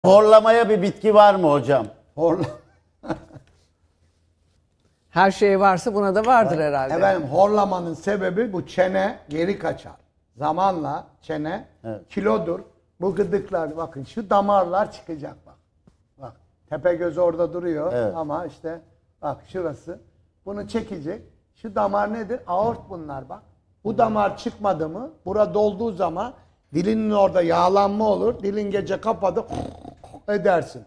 Horlamaya bir bitki var mı hocam? Horla. Her şey varsa buna da vardır herhalde. Efendim horlamanın sebebi bu çene geri kaçar. Zamanla çene kilodur. Bu gıdıklar bakın şu damarlar çıkacak bak. Bak tepe göz orada duruyor ama işte bak şurası. Bunu çekecek. Şu damar nedir? Aort bunlar bak. Bu damar çıkmadı mı? Bura dolduğu zaman dilinin orada yağlanma olur. Dilin gece kapadı edersin.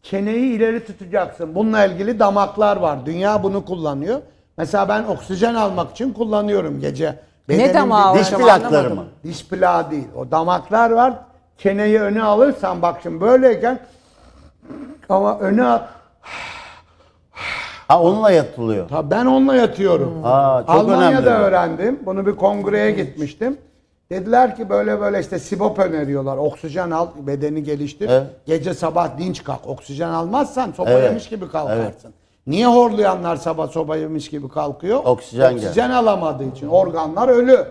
Çeneyi ileri tutacaksın. Bununla ilgili damaklar var. Dünya bunu kullanıyor. Mesela ben oksijen almak için kullanıyorum gece. Ne damağı Diş hocam, plakları anlamadım. mı? Diş plağı değil. O damaklar var. Çeneyi öne alırsan bak şimdi böyleyken ama öne al. Ha onunla yatılıyor. Tabii ben onunla yatıyorum. Aa, çok Almanya'da önemli bu. öğrendim. Bunu bir kongreye gitmiştim. Dediler ki böyle işte sibop öneriyorlar. Oksijen al, bedeni geliştir. Evet. Gece sabah dinç kalk. Oksijen almazsan sopa Evet. yemiş gibi kalkarsın. Niye horlayanlar sabah sopa yemiş gibi kalkıyor? Oksijen alamadığı için. Organlar ölü.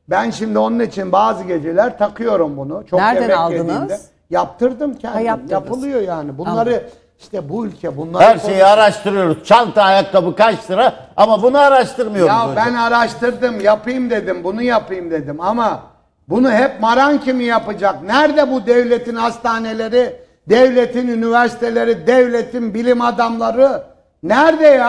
Ben şimdi onun için bazı geceler takıyorum bunu. Çok Nereden yemek aldınız? yediğimde. Yaptırdım kendim. yaptırdınız. Yapılıyor yani. Bunları işte bu ülke bunları Her şeyi araştırıyoruz. Çanta, ayakkabı kaç lira ama bunu araştırmıyoruz Ya hocam. ben araştırdım, yapayım dedim, bunu yapayım dedim ama bunu hep maran kimi yapacak? Nerede bu devletin hastaneleri, devletin üniversiteleri, devletin bilim adamları? Nerede ya?